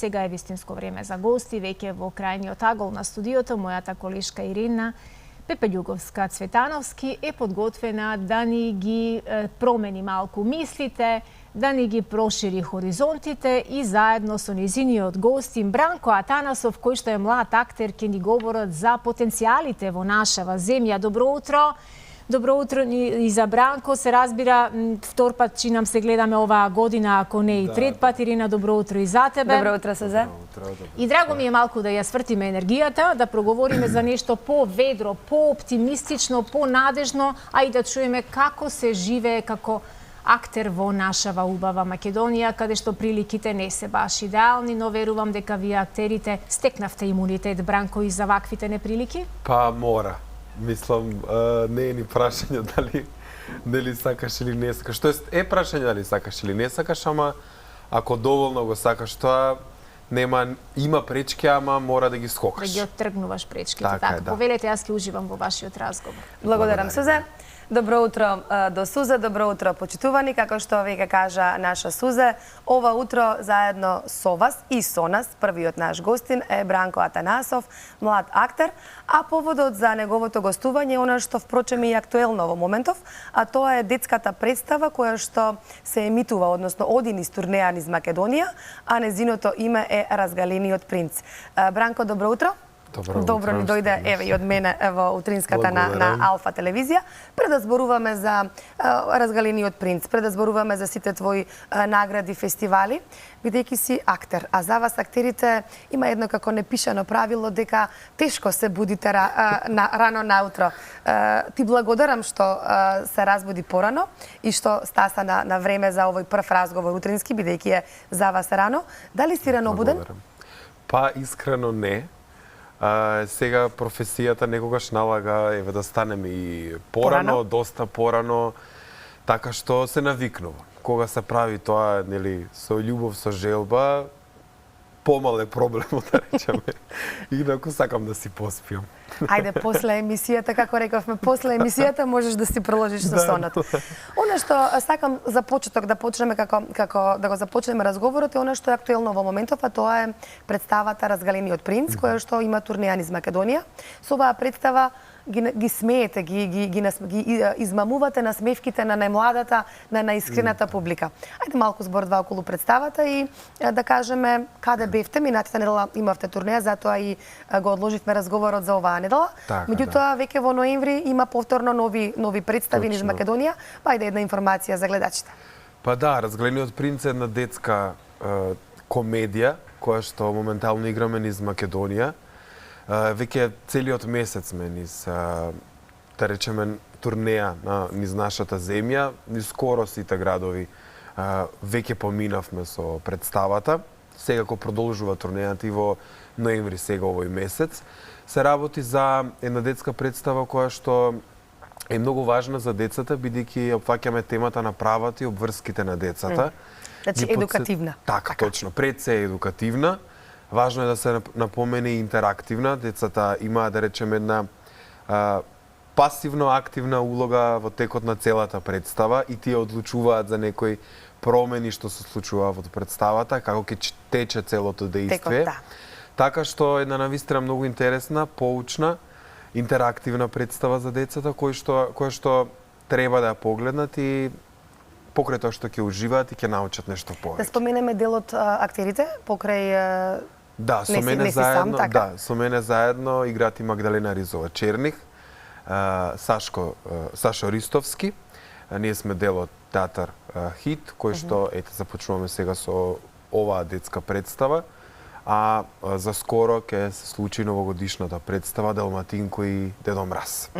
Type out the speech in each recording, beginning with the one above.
сега е вистинско време за гости, веќе во крајниот агол на студиото, мојата колешка Ирина Пепелјуговска-Цветановски е подготвена да ни ги промени малку мислите, да ни ги прошири хоризонтите и заедно со незиниот гостин Бранко Атанасов, кој што е млад актер, ќе ни говорат за потенцијалите во нашава земја. Добро утро! Добро утро и за Бранко. Се разбира, втор пат чинам се гледаме оваа година, ако не и трет пат. Ирина, добро утро и за тебе. Добро утро, Сузе. И драго ми е малку да ја свртиме енергијата, да проговориме за нешто по-ведро, по-оптимистично, по-надежно, а и да чуеме како се живее како актер во нашава убава Македонија, каде што приликите не се баш идеални, но верувам дека вие актерите стекнавте имунитет, Бранко, и за ваквите неприлики? Па мора. Мислам, не е ни прашање дали сакаш или не сакаш. Тоест е прашање дали сакаш или не сакаш, ама ако доволно го сакаш тоа, има пречки, ама мора да ги скокаш. Да ги оттргнуваш пречките. Така, да. Повелете, јас ќе уживам во вашиот разговор. Благодарам, Сузе. Добро утро до Сузе, добро утро почитувани. Како што веќе кажа наша Сузе, ова утро заедно со вас и со нас, првиот наш гостин е Бранко Атанасов, млад актер, а поводот за неговото гостување е она што впрочем е и актуелно во моментов, а тоа е детската представа која што се емитува, односно оди низ турнеја низ Македонија, а незиното име е Разгалениот принц. Бранко, добро утро. Добро ни дојде, еве и од мене во утринската на Алфа телевизија. Пред да зборуваме за Разгалениот принц, пред да зборуваме за сите твои награди, фестивали, бидејќи си актер, а за вас актерите има едно како непишано правило дека тешко се будите рано наутро. Ти благодарам што се разбуди порано и што стаса на време за овој прв разговор утрински, бидејќи е за вас рано. Дали си ранобуден? Па искрено не. Сега професијата некогаш налага да станеме и порано, доста порано, така што се навикнува. Кога се прави тоа, нели, со љубов, со желба, помал е проблемот, да речеме. Инаку сакам да си поспиам. Ајде, после емисијата, како рековме, после емисијата можеш да си проложиш со сонот. Она што сакам за почеток да почнеме како да го започнеме разговорот е она што е актуелно во моментов, а тоа е представата Разгалениот принц, која што има турнеја низ Македонија. Со оваа представа ги смеете, ги измамувате на смевките на најмладата, на наискрената публика. Ајде малку збор-два околу представата и да кажеме каде бевте. Минатата недела имавте турнеја, затоа и го одложивме разговорот за оваа недела. Меѓутоа, веќе во ноември има повторно нови представи низ Македонија. Па ајде една информација за гледачите. Па да, Разгалениот принц е една детска комедија, која што моментално играме низ Македонија. Веќе целиот месец сме низ, да речеме, турнеја низ нашата земја, низ скоро сите градови веќе поминавме со представата. Сега го продолжува турнејата и во ноември сега овој месец. Се работи за една детска представа која што е многу важна за децата, бидејќи опфаќаме темата на правата и обврските на децата. Значи едукативна. Така, точно. Пред се е едукативна. Важно е да се напомене и интерактивна. Децата имаат, да речеме, една пасивно-активна улога во текот на целата представа и тие одлучуваат за некои промени што се случува во представата, како ќе тече целото дејствие. Така што една навистина многу интересна, поучна, интерактивна представа за децата, која што треба да ја погледнат и покрај тоа што ќе уживаат и ќе научат нешто повеќе. Да споменеме дел од актерите покрај Да, со мене заедно играат и Магдалена Ризова Черних, Сашо Ристовски. Ние сме дел од театар Хит, кој што започнуваме сега со оваа детска представа, а за скоро ќе се случи новогодишната представа Далматинко и Дедо Мраз.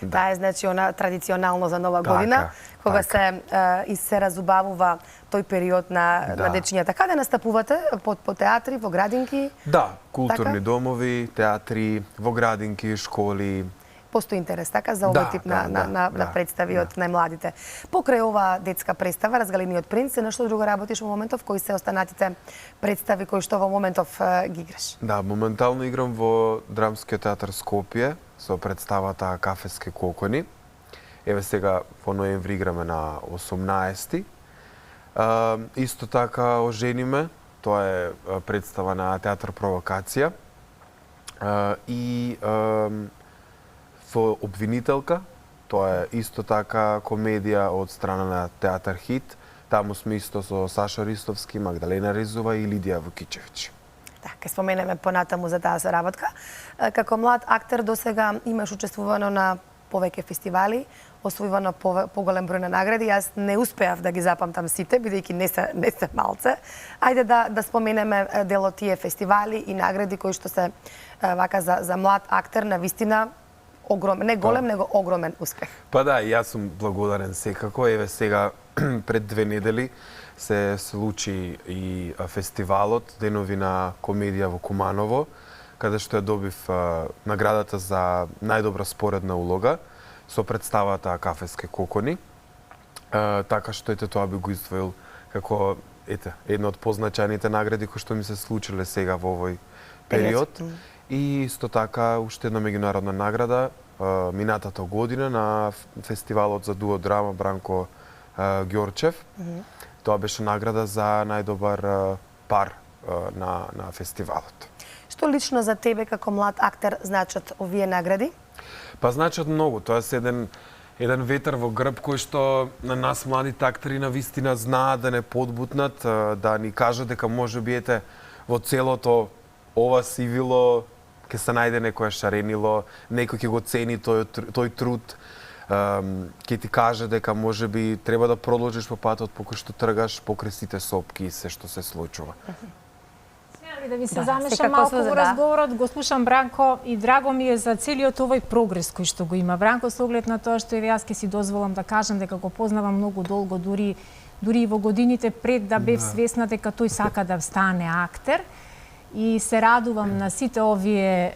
Таа е значи она традиционално за нова година, кога се разубавува тој период на дечињата. Каде настапувате? По театри, во градинки? Да, културни домови, театри, во градинки, школи. Постои интерес, така, за овој тип на представи од најмладите. Покрај оваа детска представа, Разгалениот принц, се нешто друго работиш во моментов, кои се останатите представи кои што во моментов ги играш? Да, моментално играм во Драмскиот театар Скопје со представата Кафески кокони. Еве сега во ноември играме на 18-ти. Исто така ожениме Тоа е представа на театар Провокација. И во Обвинителка, тоа е исто така комедија од страна на театар Хит. Таму сме исто со Саша Ристовски, Магдалена Резова и Лидија Вукичевич. Да, ке споменеме понатаму за таа соработка. Како млад актер досега имаш учествувано на повеќе фестивали, освојувано поголем број на награди. Јас не успеав да ги запамтам сите, бидејќи не се малце. Ајде да споменеме дел од тие фестивали и награди кои што се вака за млад актер на вистина огромен, не голем, него огромен успех. Па да, јас сум благодарен секако. Еве сега пред 2 недели се случи и фестивалот Денови на комедија во Куманово, каде што ја добив наградата за најдобра споредна улога со представата Кафески кокони. Така што тоа би го издвоил како една од позначајните награди кои што ми се случиле сега во овој период. И исто така уште една меѓународна награда минатата година на фестивалот за дуодрама Бранко Ѓорчев. Тоа беше награда за најдобар пар на фестивалот. Што лично за тебе како млад актер значат овие награди? Па значат многу. Тоа е еден ветер во грб кој што на нас младите актери на вистина знаат да не подбутнат, да ни кажат дека може би во целото ова сивило ќе се најде некое шаренило, некој ќе го цени тој труд, ќе ти каже дека може би треба да продолжиш по патот по кој што тргаш покрај сите сопки и се што се случува. Да ви се замешам малку во разговорот, го слушам Бранко и драго ми е за целиот овој прогрес кој што го има Бранко, со оглед на тоа што јас ќе си дозволам да кажам дека го познавам многу долго, дури и во годините пред да бев свесна дека тој сака да стане актер. И се радувам на сите овие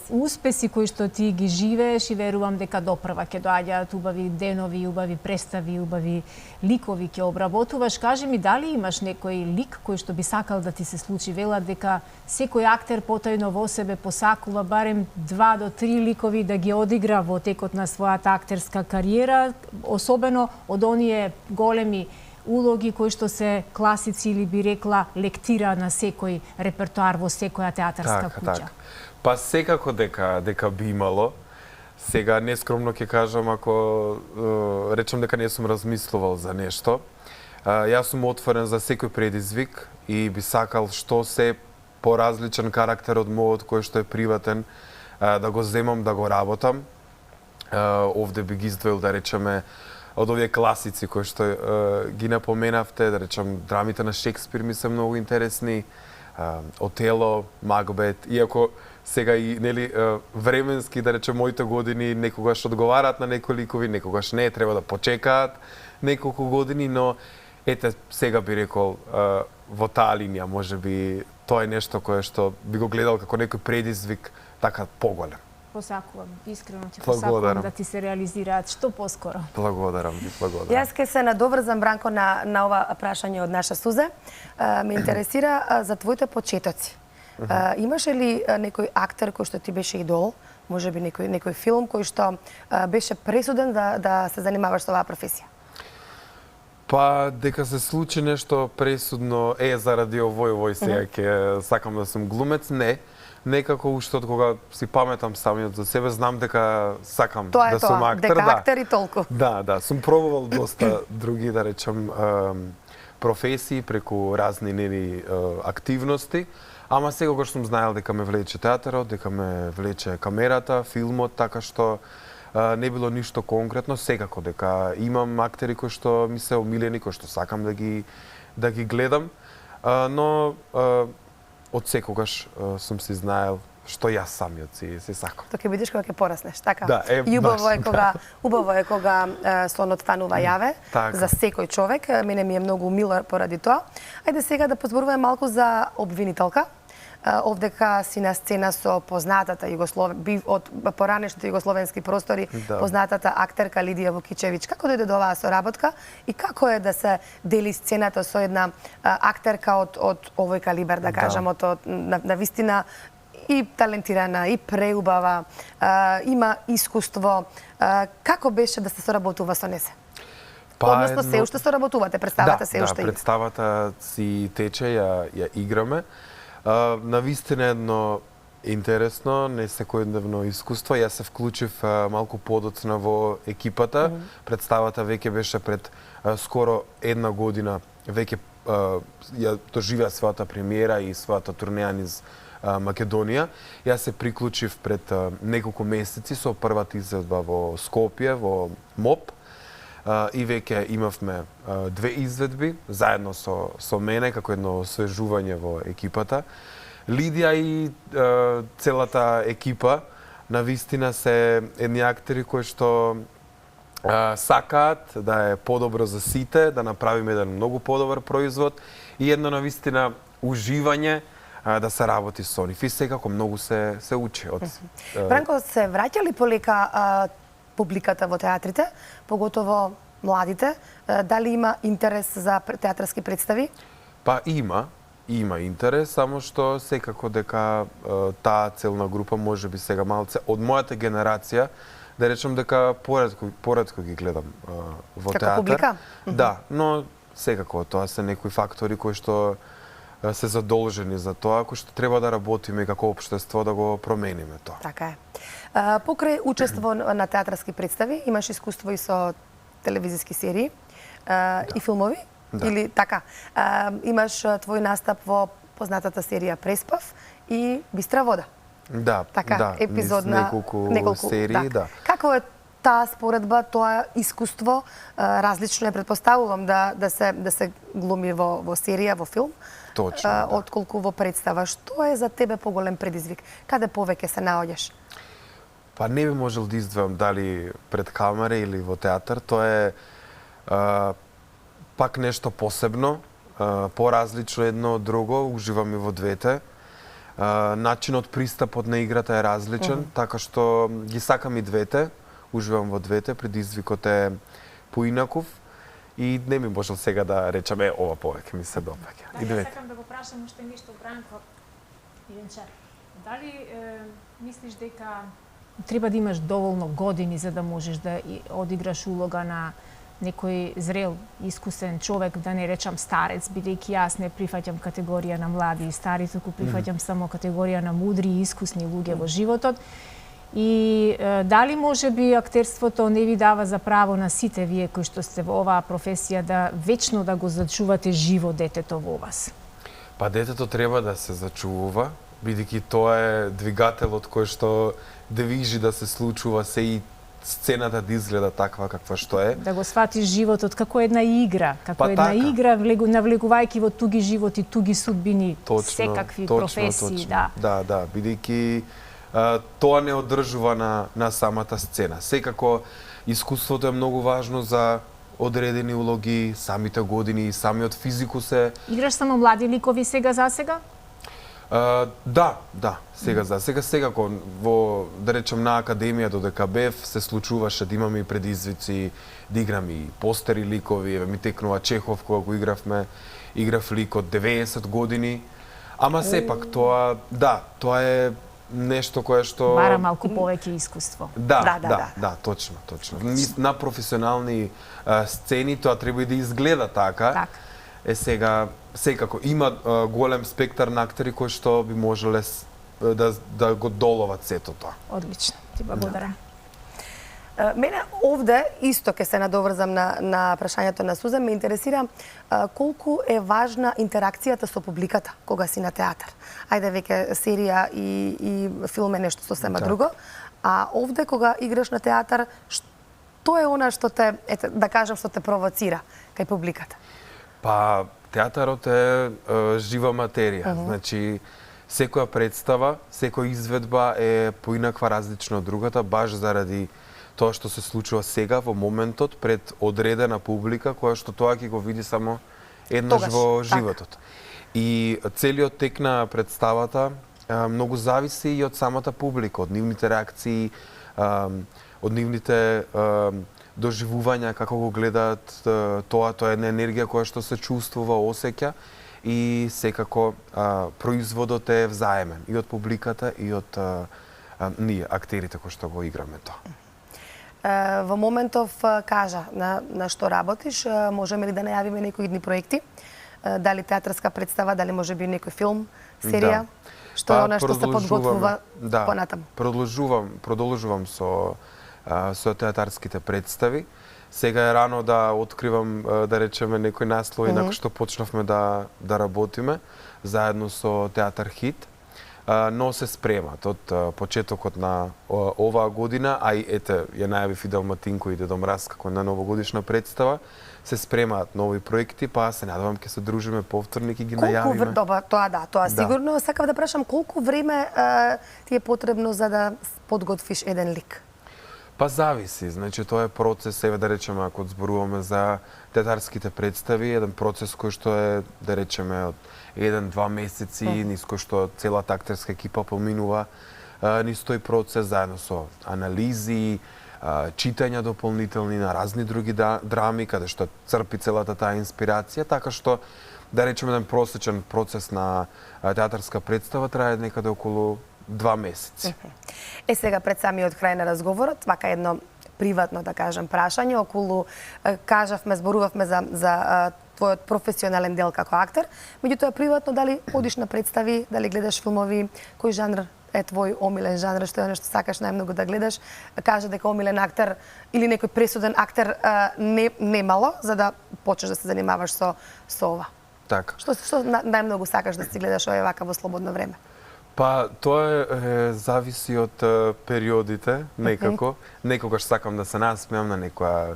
успеси кои што ти ги живееш и верувам дека допрва ќе доаѓаат убави денови, убави представи, убави ликови ќе обработуваш. Кажи ми, дали имаш некој лик кој што би сакал да ти се случи? Велат дека секој актер потајно во себе посакува барем 2 до 3 ликови да ги одигра во текот на својата актерска кариера, особено од оние големи улоги кои што се класици или би рекла лектира на секој репертоар во секоја театарска куќа. Па секако дека би имало. Сега нескромно ќе кажам ако речам дека не сум размислувал за нешто. Јас сум отворен за секој предизвик и би сакал што се поразличен карактер од мојот кој што е приватен да го земам, да го работам. Овде би ги издвоил да речеме од овие класици кои што ги напоменавте, да речам драмите на Шекспир ми се многу интересни, Отело, Макбет, иако сега и нели временски да речем моите години некогаш одговараат на некои ликови, некогаш не, треба да почекаат неколку години, но сега би рекол во таа линија можеби тоа е нешто кое што би го гледал како некој предизвик така поголем. Посакувам, искрено ти посакувам да ти се реализираат што поскоро. Благодарам. Јас ке се надоврзам, Бранко, на ова прашање од наша Сузе. Ме интересира за твоите почетоци. Имаше ли некој актер кој што ти беше идол, можеби некој филм кој што беше пресуден да се занимаваш со оваа професија? Па, дека се случи нешто пресудно, заради овој сега ќе сакам да сум глумец, не. Некако уште од кога си паметам самиот за себе, знам дека сакам да сум актер. Дека актер и толку. Да, сум пробувал доста други, да речем, професии преку разни нели активности, ама секогаш сум знаел дека ме влече театарот, дека ме влече камерата, филмот, така што не било ништо конкретно, секако дека имам актери кои што ми се омилени, кои што сакам да ги гледам, но од секогаш сум си знаел што јас самиот си сакам. Тоа ќе бидеш кога ќе пораснеш, така? Да, и убаво е кога сонот станува јаве за секој човек. Мене ми е многу мила поради тоа. Ајде сега да позборуваме малку за Обвинителка. Овдека си на сцена со познатата од поранешните југословенски простори, познатата актерка Лидија Вукичевич. Како дојде до оваа соработка и како е да се дели сцената со една актерка од овој калибар, да кажам, на вистина и талентирана, и преубава, има искуство. Како беше да се соработува со незе? Односно се уште соработувате, представата се уште да, иде. представата си тече, ја играме. Навистина едно интересно, не секојдневно искуство. Јас се вклучив малку подоцна во екипата. Представата веќе беше пред скоро една година. Веќе ја доживеа својата премиера и својата турнеја низ Македонија. Јас се приклучив пред неколку месеци со првата изведба во Скопје, во МОП. И веќе имавме две изведби, заедно со мене, како едно освежување во екипата. Лидија и целата екипа навистина се едни актери кои што сакаат да е подобро за сите, да направиме еден многу подобар производ и едно навистина уживање да се работи со нив. И секако многу се учи од Бранко, се враќа ли полека публиката во театрите, поготово младите? Дали има интерес за театарски представи? Па има интерес, само што секако дека таа целна група можеби сега малце од мојата генерација, да речем дека поретко ги гледам во театар. Како публика? Да, но секако тоа се некои фактори кои што се задолжени за тоа, кои што треба да работиме како општество да го промениме тоа. Така е. Покрај учество на театарски представи, имаш искуство и со телевизиски серии и филмови? Да. Или така, имаш твој настап во познатата серија Преспав и Бистра вода. Да, Така, да, епизод низ на неколку серии, да. Како е таа споредба, тоа искуство? Различно е, претпоставувам, да се глуми во серија, во филм, Точно, да. отколку во представа. Што е за тебе поголем предизвик? Каде повеќе се наоѓаш? Па не би можел да издвојам дали пред камера или во театар. Тоа е пак нешто посебно, поразлично едно од друго, уживам и во двете. Начинот пристапот на играта е различен, така што ги сакам и двете, уживам во двете, предизвикот е поинаков и не ми можел сега да речам ова повеќе ми се допаѓа. Да, јас сакам да го прашам уште нешто Бранко. Иначе, дали мислиш дека треба да имаш доволно години за да можеш да одиграш улога на некој зрел, искусен човек, да не речам старец, бидејќи јас не прифаќам категорија на млади и стари, туку прифаќам само категорија на мудри и искусни луѓе во животот. И дали може би актерството не ви дава за право на сите вие кои што сте во оваа професија да вечно да го зачувате живо детето во вас? Па детето треба да се зачувува, бидејќи тоа е двигателот кој што движи да се случува се и сцената да изгледа таква каква што е. Да го сватиш животот како една игра, како една така. игра навлегувајќи во туги животи, туги судбини, секакви професии, да. Да, бидејќи тоа не одржува на самата сцена. Секако искуството е многу важно за одредени улоги, самите години и самиот физикус се. Играш само млади ликови сега за сега? Да, сега за сега секако во, да речем, на академија додека бев се случуваше да имаме и предизвици да играм и постери ликови, ми текнува Чехов кога го играв лик од 90 години. Ама сепак тоа е нешто кое што бара малку повеќе искуство. Да, точно. На професионални сцени тоа треба и да изгледа така. Сега секако има голем спектар на актери кои што би можеле да го доловат сето тоа. Одлично, ти благодарам. Мене овде исто ќе се надоврзам на прашањето на Суза, ме интересира колку е важна интеракцијата со публиката кога си на театар. Ајде веќе серија и филм е нешто сосема друго, а овде кога играш на театар, што е она што те, да кажам, што те провоцира кај публиката? Па театарот е жива материја, значи секоја представа, секоја изведба е поинаква различна од другата, баш заради тоа што се случува сега во моментот пред одредена публика која што тоа ќе го види само еднаш во животот. И целиот тек на представата многу зависи и од самата публика, од нивните реакции, од нивните доживувања, како го гледаат тоа е една енергија која што се чувствува, осеќа и секако производот е взаемен и од публиката и од ние, актерите кои што го играме тоа. Во моментов кажа на што работиш, можеме ли да најавиме некои идни проекти? Дали театарска представа, дали може би некој филм, серија? Што е она што се подготвува понатаму? Продолжувам со театарските представи. Сега е рано да откривам, да речеме, некои наслови на кои што почнавме да работиме заедно со Театар Хит, но се спремат од почетокот на оваа година, а и ете, ја најавив и Далматинко и Дедо Мраз како на новогодишна представа, се спремаат нови проекти, па се надевам ќе се дружиме повторно и ќе ги најавиме. Тоа сигурно. Сакав да прашам колку време ти е потребно за да подготвиш еден лик? Па зависи, значи тоа е процес, еве да речеме, ако зборуваме за театарските представи, еден процес кој што е, да речеме, од 1-2 месеци, низ кој што целата актерска екипа поминува низ тој процес, заедно со анализи, читања дополнителни на разни други драми, каде што црпи целата таа инспирација, така што, да речеме, еден просечен процес на театарска представа трае некаде околу 2 месеци. Сега пред самиот крај на разговорот, вака едно приватно, да кажам, прашање околу, зборувавме за твојот професионален дел како актер, меѓутоа приватно дали одиш на представи, дали гледаш филмови, кој жанр е твој омилен жанр, што е оно што сакаш најмногу да гледаш, кажа дека омилен актер или некој пресуден актер немало, за да почнеш да се занимаваш со ова. Така. Што најмногу сакаш да си гледаш вака во слободно време? Па, тоа зависи од периодите, некако. Некогаш сакам да се насмеам на некоја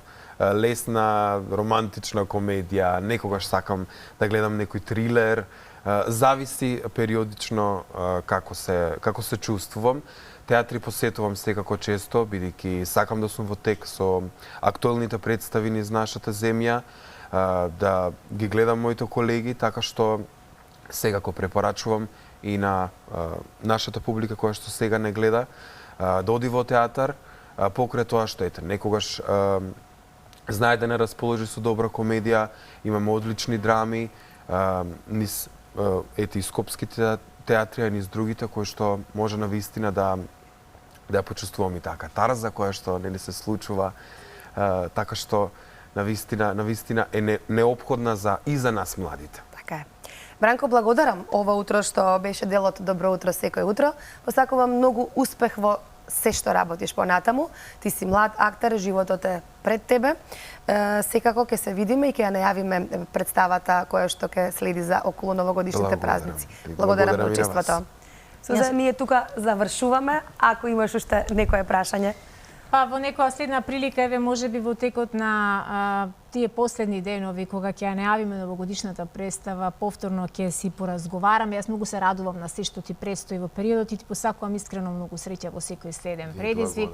лесна, романтична комедија, некогаш сакам да гледам некој трилер. Зависи периодично како се чувствувам. Театри посетувам секако често, бидејќи сакам да сум во тек со актуелните представи низ нашата земја, да ги гледам моите колеги, така што секако препорачувам и на нашата публика која што сега не гледа, да оди во театар, покрај тоа што ете, некогаш знае да не расположи со добра комедија, имаме одлични драми, низ и скопските театри, а низ другите, кои што може на вистина да ја почувствувам и таа катарза која што не се случува, така што на вистина е неопходна и за нас младите. Така е. Бранко, благодарам ова утро што беше дел од Добро утро секој утро. Посакувам многу успех во се што работиш понатаму. Ти си млад актер, животот е пред тебе. Секако ќе се видиме и ќе ја најавиме представата која што ќе следи за околу новогодишните празници. Благодарам за учеството. Суза, ние тука завршуваме. Ако имаш уште некое прашање? Па во некоја следна прилика, еве можеби во текот на тие последни денови, кога ќе ја најавиме новогодишната представа, повторно ќе си поразговараме. Јас многу се радувам на се што ти предстои во периодот и ти посакувам искрено многу среќа во секој следен предизвик.